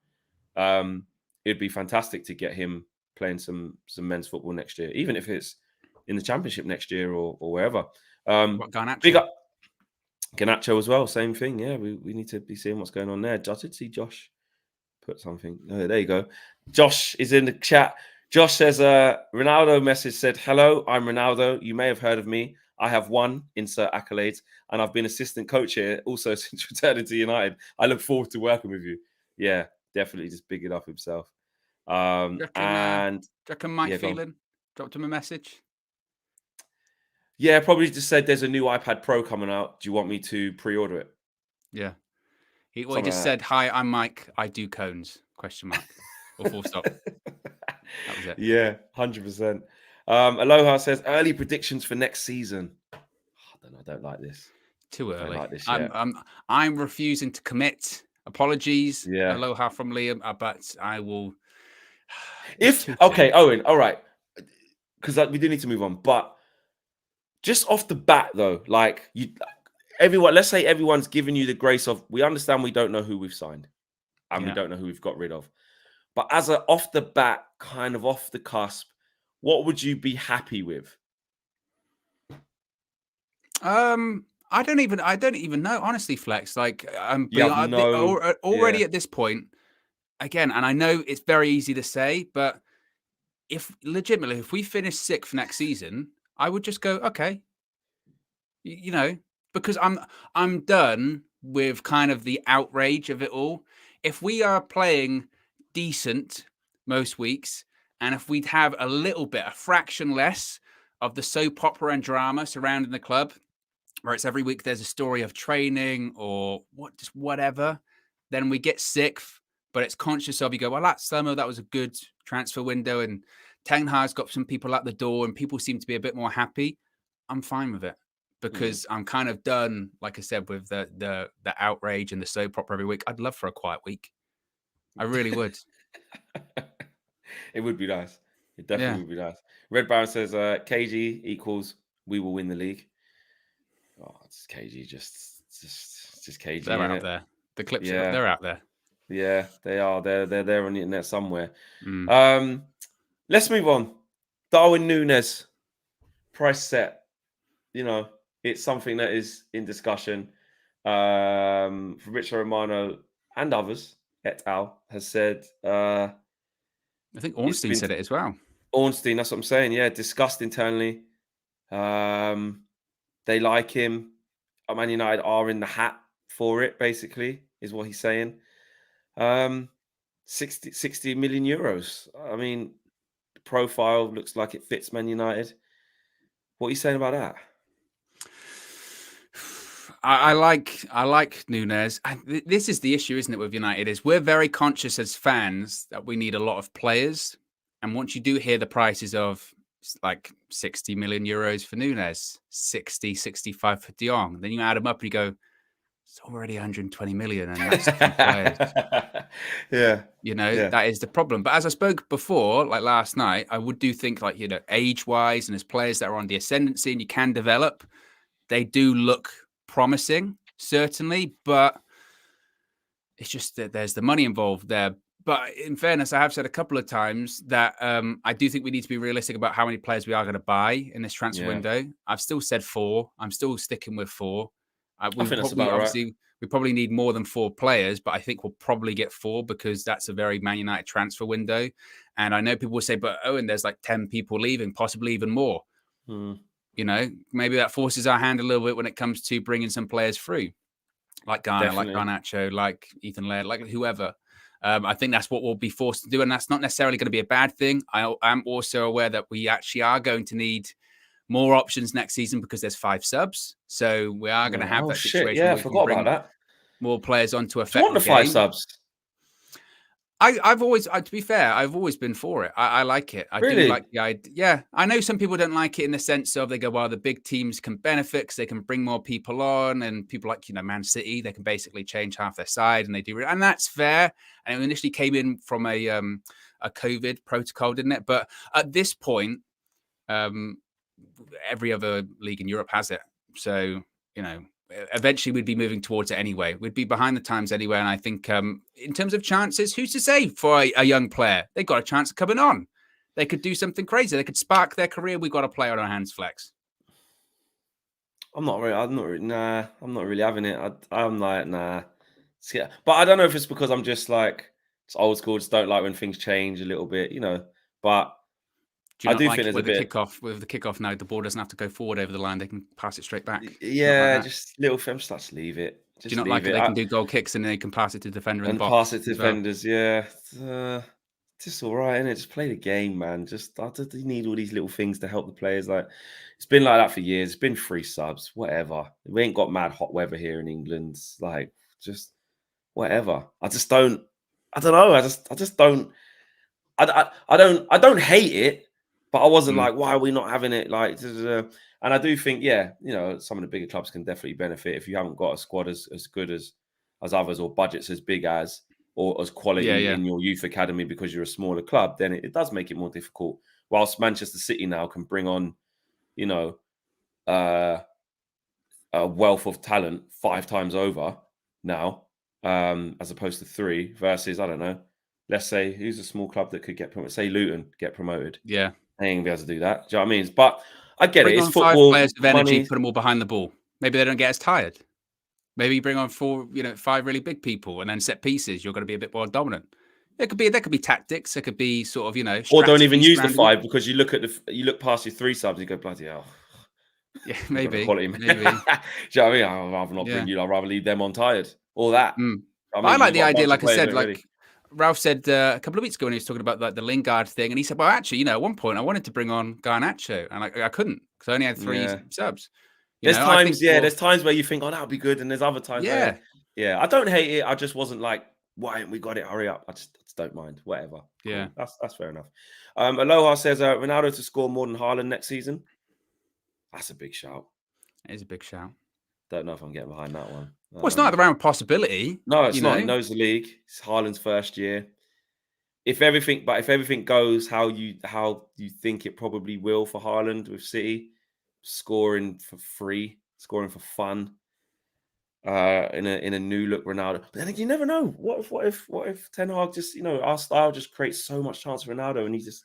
it'd be fantastic to get him playing some men's football next year, even if it's in the championship next year or wherever. Big up Garnacho as well, same thing. Yeah, we need to be seeing what's going on there. I did see Josh put something. Oh, there you go. Josh is in the chat. Josh says, Ronaldo message said, "Hello, I'm Ronaldo. You may have heard of me. I have won, insert accolades, and I've been assistant coach here also since returning to United. I look forward to working with you." Yeah, definitely just bigging up himself. Do you reckon Mike Phelan dropped him a message? Yeah, probably just said there's a new iPad Pro coming out. Do you want me to pre-order it? Yeah. He just said, "Hi, I'm Mike. I do cones." Question mark. Or full stop. That was it. Yeah, 100%. Aloha says early predictions for next season. I don't like this. Too early. Like this I'm refusing to commit. Apologies. Yeah. Aloha from Liam, but I will. Owen, all right, because we do need to move on, but just off the bat though, like let's say everyone's giving you the grace of, we understand we don't know who we've signed and we don't know who we've got rid of, but as a off the bat, kind of off the cusp, what would you be happy with? I don't even know, honestly, Flex. Like, already at this point, again, and I know it's very easy to say, but if we finish 6th next season, I would just go, okay, because I'm done with kind of the outrage of it all. If we are playing decent most weeks, and if we'd have a fraction less of the soap opera and drama surrounding the club, where it's every week there's a story of training or whatever, then we get 6th, but it's conscious of, you go, well, that was a good transfer window, and Ten Hag's got some people at the door, and people seem to be a bit more happy. I'm fine with it because I'm kind of done, like I said, with the outrage and the soap opera every week. I'd love for a quiet week. I really would. It would be nice. It definitely would be nice. Red Baron says KG equals we will win the league. Oh, it's KG, just KG. They're out there. The clips, they're out there. Yeah, they are. They're there on the internet somewhere. Let's move on. Darwin Nunez, price set. It's something that is in discussion. Fabrizio Romano and others, et al., has said. I think Ornstein said it as well. Ornstein, that's what I'm saying. Yeah, discussed internally. They like him. Man United are in the hat for it, basically, is what he's saying. 60 million euros. I mean, the profile looks like it fits Man United. What are you saying about that? I like Nunez. This is the issue, isn't it, with United, is we're very conscious as fans that we need a lot of players. And once you do hear the prices of like 60 million euros for Nunez, 60, 65 for De Jong, then you add them up and you go, it's already 120 million, and that's 2 players. That is the problem. But as I spoke before, like last night, I do think, like, age-wise, and as players that are on the ascendancy and you can develop, they do look promising, certainly, but it's just that there's the money involved there. But in fairness, I have said a couple of times that I do think we need to be realistic about how many players we are going to buy in this transfer window. I've still said 4. I'm still sticking with 4. We probably need more than 4 players, but I think we'll probably get 4 because that's a very Man United transfer window. And I know people will say, but Owen, there's like 10 people leaving, possibly even more. Maybe that forces our hand a little bit when it comes to bringing some players through, like Ghana, like Garnacho, like Ethan Laird, like whoever. I think that's what we'll be forced to do, and that's not necessarily going to be a bad thing. I'm also aware that we actually are going to need more options next season because there's 5 subs. So we are going to have that situation Yeah, where I we can forgot bring about that. more players on to Do you affect want the the 5 game. subs? I've always, to be fair, I've always been for it. I like it. I do like the idea. Yeah, I know some people don't like it in the sense of they go, well, the big teams can benefit because they can bring more people on, and people like Man City, they can basically change half their side, and they do, and that's fair. And it initially came in from a COVID protocol, didn't it? But at this point, every other league in Europe has it. So eventually we'd be moving towards it anyway. We'd be behind the times anyway. And I think in terms of chances, who's to say for a young player? They've got a chance of coming on. They could do something crazy. They could spark their career. We've got a player on our hands, Flex. I'm not really having it. I'm like, nah. But I don't know if it's because I'm just like, it's old school. Just don't like when things change a little bit, but I do think there's a bit with the kickoff now. The ball doesn't have to go forward over the line; they can pass it straight back. Yeah, just little films. Just leave it. Do you not like it? They can do goal kicks and they can pass it to defender in the box. Pass it to defenders. Yeah, just all right, innit? Just play the game, man. You need all these little things to help the players. Like it's been like that for years. It's been 3 subs, whatever. We ain't got mad hot weather here in England. Like just whatever. I don't know. I just don't. I don't hate it. But I wasn't like, why are we not having it? Like, and I do think, some of the bigger clubs can definitely benefit if you haven't got a squad as good as others, or budgets as big as, or as quality in your youth academy because you're a smaller club. Then it does make it more difficult. Whilst Manchester City now can bring on, a wealth of talent 5 times over now, as opposed to 3 versus, I don't know, let's say who's a small club that could get promoted? Say Luton get promoted. Yeah. They ain't gonna be able to do that. Do you know what I mean? But I get bring it. It's on football. 5 players of energy, put them all behind the ball. Maybe they don't get as tired. Maybe bring on 4, 5 really big people, and then set pieces. You're going to be a bit more dominant. There could be tactics. There could be sort of or don't even use the 5 because you look past your 3 subs and you go, bloody hell. Yeah, maybe. Quality, maybe. Do you know what I mean? I'd rather not bring you. I'd rather leave them on tired. All that. I like the idea. Like I said, like Ralph said a couple of weeks ago when he was talking about like the Lingard thing, and he said, well, actually, at one point I wanted to bring on Garnacho, and I couldn't because I only had 3 subs. There's times where you think, oh, that would be good, and there's other times where, I don't hate it. I just wasn't like, why haven't we got it? Hurry up. I just don't mind. Whatever. Yeah. Cool. That's fair enough. Aloha says, Ronaldo to score more than Haaland next season. That's a big shout. It is a big shout. Don't know if I'm getting behind that one. Well, it's not at the round of possibility. No, it's not. He knows the league. It's Haaland's first year. If everything goes how you think it probably will for Haaland with City, scoring for free, scoring for fun, in a new look Ronaldo. But then you never know. What if Ten Hag just our style just creates so much chance for Ronaldo and he just.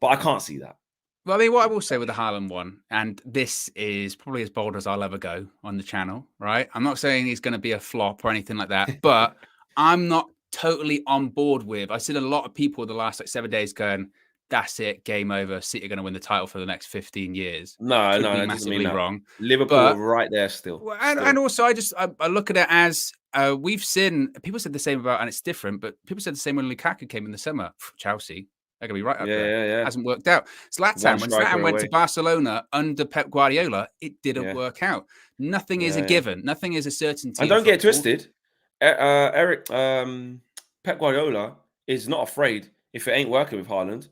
But I can't see that. Well, I mean, what I will say with the Haaland one, and this is probably as bold as I'll ever go on the channel, right? I'm not saying he's going to be a flop or anything like that, but I'm not totally on board with. I've seen a lot of people the last 7 days going, "That's it, game over. City are going to win the title for the next 15 years." No, be massively wrong. Liverpool are right there still. And also, I look at it as we've seen. People said the same about, and it's different, but people said the same when Lukaku came in the summer. Chelsea. They're going to be right up there. Yeah. Hasn't worked out. When Zlatan went to Barcelona under Pep Guardiola, it didn't work out. Nothing is a given. Nothing is a certainty. And don't get twisted. Eric, Pep Guardiola is not afraid if it ain't working with Haaland.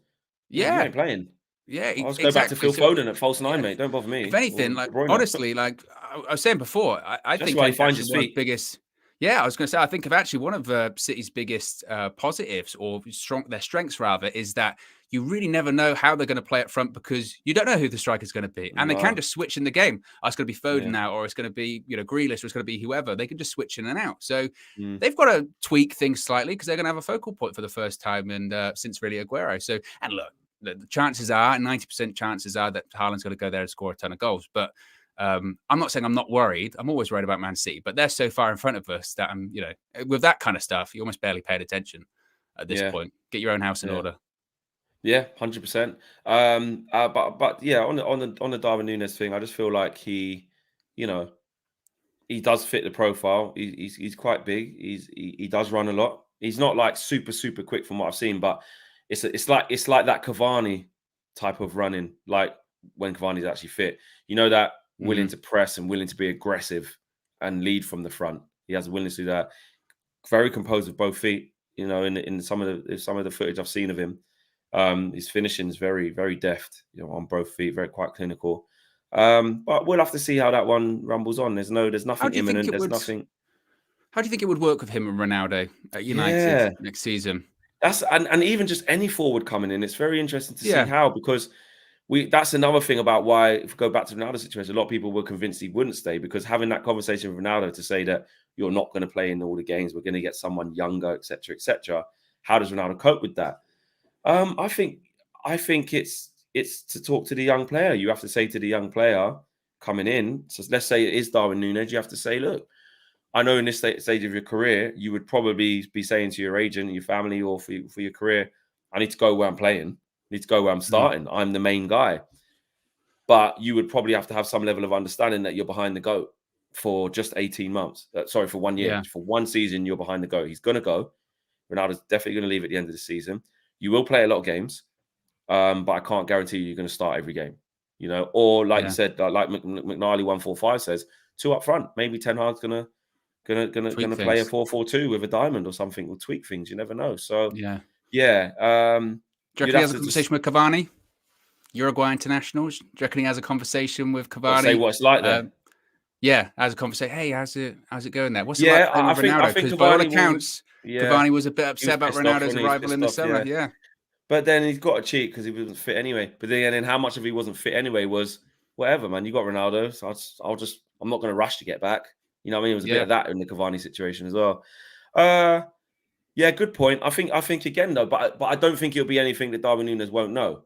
Yeah. He ain't playing. Yeah, I'll just go back to Phil Foden at false 9, mate. Don't bother me. If anything, honestly, like I was saying before, I think why he finds his feet. Biggest. Yeah, I was going to say, I think of actually one of City's biggest positives, or their strengths rather, is that you really never know how they're going to play up front because you don't know who the striker's going to be. And they can just switch in the game. Oh, it's going to be Foden now, or it's going to be, Grealish, or it's going to be whoever. They can just switch in and out. So they've got to tweak things slightly because they're going to have a focal point for the first time since really Aguero. So, and look, the chances are, 90% chances are that Haaland's going to go there and score a ton of goals. But I'm not saying I'm not worried. I'm always worried about Man City, but they're so far in front of us that I'm, with that kind of stuff, you almost barely paid attention at this point. Get your own house in order. Yeah, 100%. But yeah, on the Darwin Nunez thing, I just feel like he does fit the profile. He's quite big. He does run a lot. He's not like super quick from what I've seen, but it's like that Cavani type of running, like when Cavani's actually fit. You know, that willing to press and willing to be aggressive and lead from the front. He has a willingness to do that. Very composed with both feet. You know, in some of the footage I've seen of him, his finishing is very, very deft. You know, on both feet, very quite clinical. But we'll have to see how that one rumbles on. There's nothing imminent. There's nothing. How do you think it would work with him and Ronaldo at United next season? That's and even just any forward coming in, it's very interesting to see how, because that's another thing about why, if we go back to Ronaldo's situation, a lot of people were convinced he wouldn't stay, because having that conversation with Ronaldo to say that you're not going to play in all the games, we're going to get someone younger, etc., etc. How does Ronaldo cope with that? I think it's to talk to the young player. You have to say to the young player coming in, so let's say it is Darwin Nunez, you have to say, look, I know in this stage of your career, you would probably be saying to your agent, your family, or for your career, I need to go where I'm playing. I need to go where I'm starting. I'm the main guy. But you would probably have to have some level of understanding that you're behind the GOAT for just 18 months. For 1 year. Yeah. For one season, you're behind the GOAT. He's going to go. Ronaldo's definitely going to leave at the end of the season. You will play a lot of games, but I can't guarantee you're going to start every game. You know, or like you said, like McNally 145 says, 2 up front. Maybe Ten Hag's gonna play a 4-4-2 with a diamond or something. Will tweak things. You never know. So yeah. Do you reckon he has a conversation with Cavani? Uruguay internationals? Do you reckon he has a conversation with Cavani? Say what it's like there. Has a conversation. Hey, how's it going there? What's it like playing with Ronaldo? Because by all accounts, Cavani was a bit upset about Ronaldo's arrival in the summer. Yeah. But then he's got to cheat because he wasn't fit anyway. But then how much of he wasn't fit anyway was whatever, man. You got Ronaldo, so I'm not going to rush to get back. You know what I mean? It was a bit of that in the Cavani situation as well. Yeah, good point. I think again though, but I don't think it'll be anything that Darwin Nunez won't know.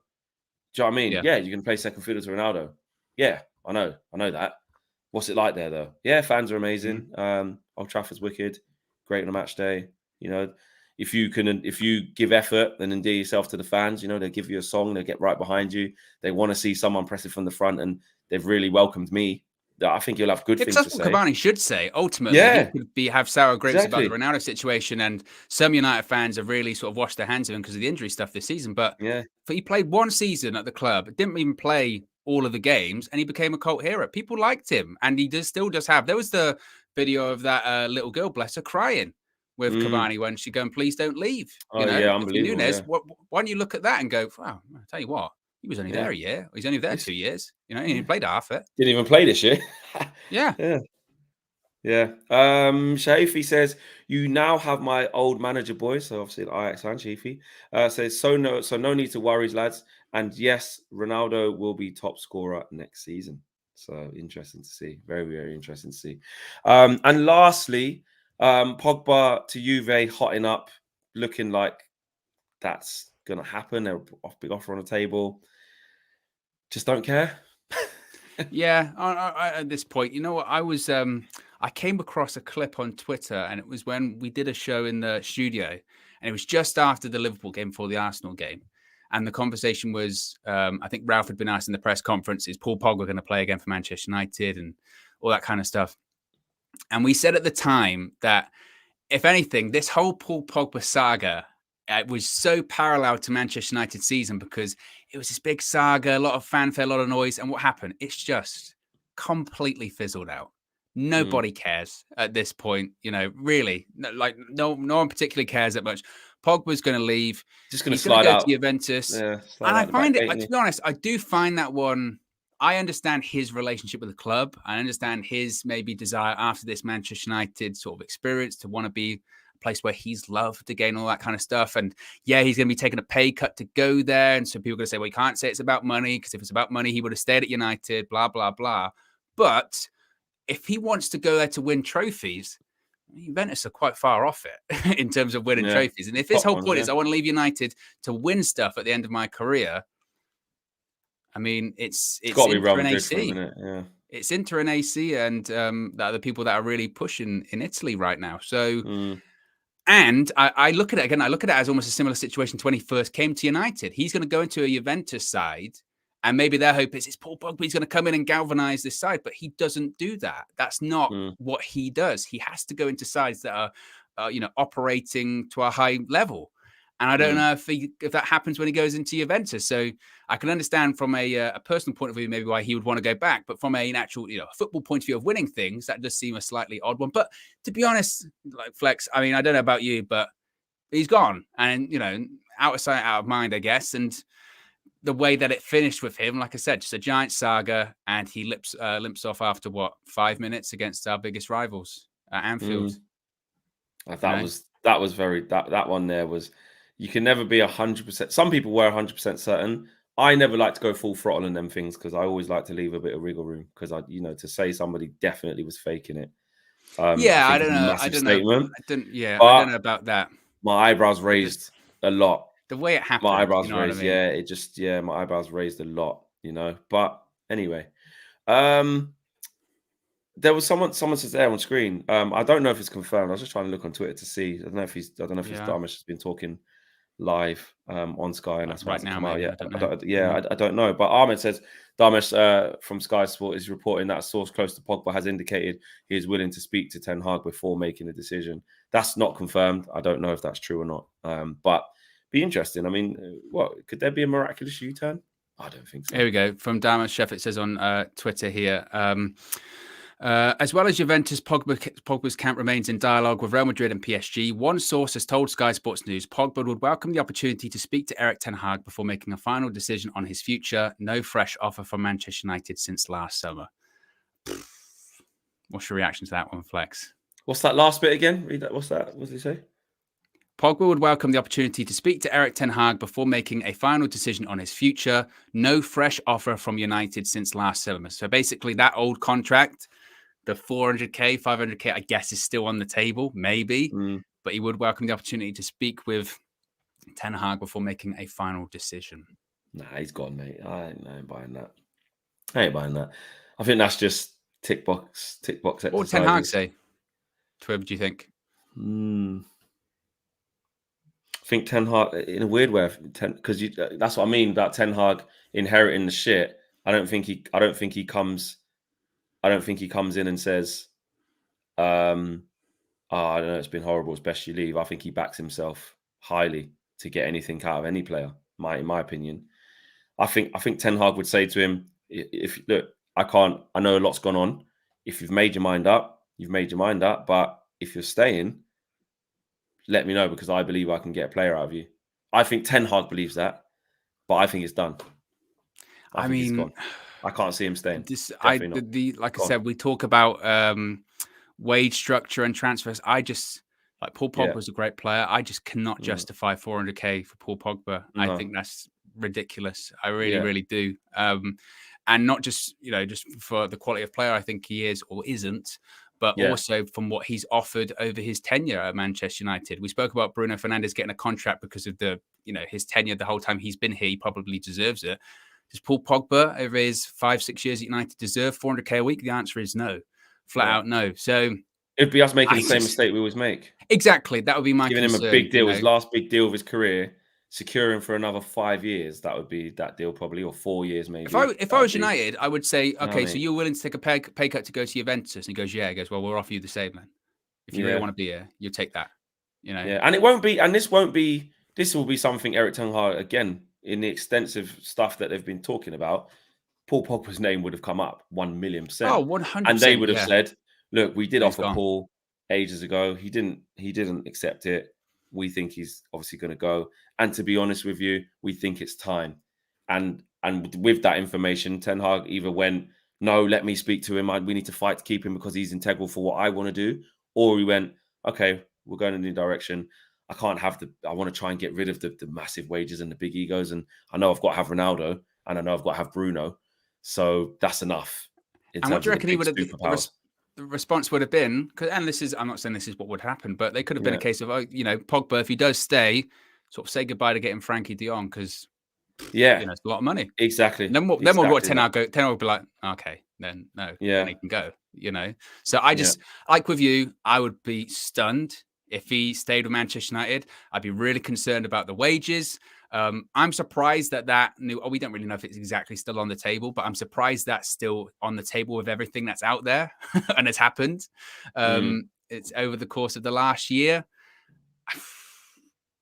Do you know what I mean? Yeah, you can play second fiddle to Ronaldo. Yeah, I know that. What's it like there though? Yeah, fans are amazing. Old Trafford's wicked, great on a match day. You know, if you give effort and endear yourself to the fans, you know, they give you a song, they get right behind you. They want to see someone pressing from the front, and they've really welcomed me. I think you'll have good things to say. That's what Cavani should say. Ultimately, he could have sour grapes about the Ronaldo situation, and some United fans have really sort of washed their hands of him because of the injury stuff this season. But he played one season at the club, didn't even play all of the games, and he became a cult hero. People liked him, and he still does have. There was the video of that little girl, bless her, crying with Cavani when she going, "Please don't leave." Unbelievable. Nunez, why don't you look at that and go, "Wow, I'll tell you what." He was only there a year. He's only there 2 years. You know, he played half it. Didn't even play this year. Yeah. Shaifi says, you now have my old manager, boy. So obviously Ajax and Shaifi says, so no need to worry, lads. And yes, Ronaldo will be top scorer next season. So interesting to see. Very, very interesting to see. And lastly, Pogba to Juve hotting up, looking like that's going to happen. They're a big offer on the table. Just don't care. I, at this point, you know what? I came across a clip on Twitter, and it was when we did a show in the studio, and it was just after the Liverpool game before the Arsenal game. And the conversation was, I think Ralph had been asked in the press conference, is Paul Pogba going to play again for Manchester United and all that kind of stuff. And we said at the time that, if anything, this whole Paul Pogba saga, it was so parallel to Manchester United season because it was this big saga, a lot of fanfare, a lot of noise. And what happened? It's just completely fizzled out. Nobody cares at this point, you know, really. Like no one particularly cares that much. Pogba's going to leave. Just going to slide out to Juventus. Yeah, and I find it, to be honest, I do find that one. I understand his relationship with the club. I understand his maybe desire after this Manchester United sort of experience to want to be place where he's loved again, all that kind of stuff. And yeah, he's going to be taking a pay cut to go there. And so people are going to say, well, you can't say it's about money, because if it's about money, he would have stayed at United, blah, blah, blah. But if he wants to go there to win trophies, Juventus are quite far off it in terms of winning trophies. And if his whole point is, I want to leave United to win stuff at the end of my career, I mean, it's got to be Inter and AC. It's Inter and AC, and that are the people that are really pushing in Italy right now. So, and I look at it again. I look at it as almost a similar situation to when he first came to United. He's going to go into a Juventus side, and maybe their hope is it's Paul Pogba. He's going to come in and galvanize this side, but he doesn't do that. That's not what he does. He has to go into sides that are operating to a high level. And I don't know if that happens when he goes into Juventus. So I can understand from a personal point of view maybe why he would want to go back, but from an actual football point of view of winning things, that does seem a slightly odd one. But to be honest, like Flex, I mean, I don't know about you, but he's gone, and out of sight, out of mind, I guess. And the way that it finished with him, like I said, just a giant saga, and he limps off after 5 minutes against our biggest rivals at Anfield. That was very that one there was. You can never be 100%. Some people were 100% certain. I never like to go full throttle in them things because I always like to leave a bit of wiggle room because to say somebody definitely was faking it. I don't know. I don't know. I don't know about that. My eyebrows raised a lot. The way it happened. My eyebrows raised. I mean? My eyebrows raised a lot. But anyway, there was someone says there on screen. I don't know if it's confirmed. I was just trying to look on Twitter to see. I don't know if Darmish has been talking live on Sky, and that's right now. Maybe, I don't know. But Ahmed says Darmish from Sky Sport is reporting that a source close to Pogba has indicated he is willing to speak to Ten Hag before making a decision. That's not confirmed. I don't know if that's true or not. But be interesting. I mean, what could there be a miraculous U-turn? I don't think so. Here we go from Darmish Chef. It says on Twitter here. As well as Juventus, Pogba's camp remains in dialogue with Real Madrid and PSG. One source has told Sky Sports News Pogba would welcome the opportunity to speak to Erik Ten Hag before making a final decision on his future. No fresh offer from Manchester United since last summer. What's your reaction to that one, Flex? What's that last bit again? Read that. What's that? What did he say? Pogba would welcome the opportunity to speak to Erik Ten Hag before making a final decision on his future. No fresh offer from United since last summer. So basically that old contract, the 400k, 500k, I guess, is still on the table, maybe. But he would welcome the opportunity to speak with Ten Hag before making a final decision. Nah, he's gone, mate. I ain't buying that. I think that's just tick box exercises. What would Ten Hag say? Twib, do you think? I think Ten Hag, in a weird way, because that's what I mean about Ten Hag inheriting the shit. I don't think he comes in and says, I don't know, it's been horrible, it's best you leave. I think he backs himself highly to get anything out of any player, in my opinion. I think Ten Hag would say to him, I know a lot's gone on. If you've made your mind up, but if you're staying, let me know because I believe I can get a player out of you. I think Ten Hag believes that, but I think it's done. I think it's gone. I can't see him staying. Like I said, we talk about wage structure and transfers. Paul Pogba was a great player. I just cannot justify 400k for Paul Pogba. I think that's ridiculous. I really, really do. And not just just for the quality of player I think he is or isn't, but also from what he's offered over his tenure at Manchester United. We spoke about Bruno Fernandes getting a contract because of his tenure the whole time he's been here. He probably deserves it. Does Paul Pogba over his 5-6 years at United deserve 400k a week? The answer is no, flat out no. So it'd be us making the same mistake we always make. Exactly, that would be my giving him a big deal, his last big deal of his career, securing for another 5 years. That would be that deal probably, or 4 years maybe. If I was United, I would say, okay, so you're willing to take a pay cut to go to Juventus? And he goes, yeah. He goes, well, we'll offer you the same then. If you really want to be here, you'll take that. Yeah, and it won't be, and this will be something Erik Ten Hag again. In the extensive stuff that they've been talking about, Paul Pogba's name would have come up 1,000,000%. Oh, 100%. And they would have said, look, we did offer Paul ages ago. He didn't accept it. We think he's obviously going to go. And to be honest with you, we think it's time. And with that information, Ten Hag either went, no, let me speak to him. We need to fight to keep him because he's integral for what I want to do. Or he went, okay, we're going in a new direction. I want to try and get rid of the massive wages and the big egos. And I know I've got to have Ronaldo and I know I've got to have Bruno. So that's enough. And what do you reckon the response would have been? And I'm not saying this is what would happen, but they could have been a case of, Pogba, if he does stay, sort of say goodbye to getting Frankie de Jong because, it's a lot of money. Exactly. And then what Ten Hag go? Ten Hag would be like, okay, then no, then he can go, So I just, like with you, I would be stunned. If he stayed with Manchester United, I'd be really concerned about the wages. I'm surprised that we don't really know if it's exactly still on the table, but I'm surprised that's still on the table with everything that's out there and has happened. it's over the course of the last year,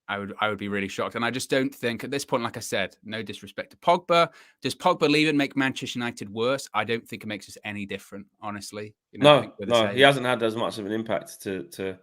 I would be really shocked. And I just don't think at this point, like I said, no disrespect to Pogba. Does Pogba leave and make Manchester United worse? I don't think it makes us any different, honestly. I think we're the same. He hasn't had as much of an impact to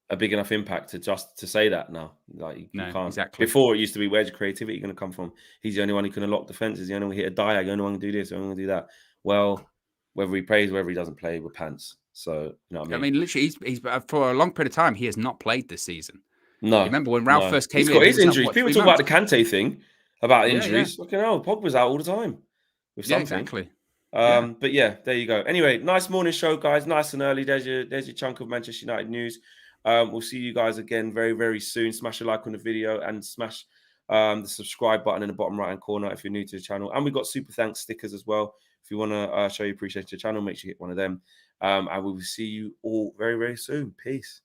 a big enough impact to say that now. Like you can't. Exactly. Before it used to be, where's your creativity going to come from? He's the only one who can unlock defense. He's the only one who hit a diag. The only one who can do this. The only one who can do that. Well, whether he plays, whether he doesn't play, we're pants. So you know what I mean. Literally, he's for a long period of time he has not played this season. No, you remember when Ralph first came in? He's got his injuries. People talk about the Kante thing about injuries. Fucking hell, Pogba's out all the time with something. Exactly. But yeah, there you go. Anyway, nice morning show, guys. Nice and early. There's your chunk of Manchester United news. We'll see you guys again very, very soon. Smash a like on the video and smash the subscribe button in the bottom right hand corner if you're new to the channel. And we've got super thanks stickers as well. If you want to show your appreciation to the channel, make sure you hit one of them. And we will see you all very, very soon. Peace.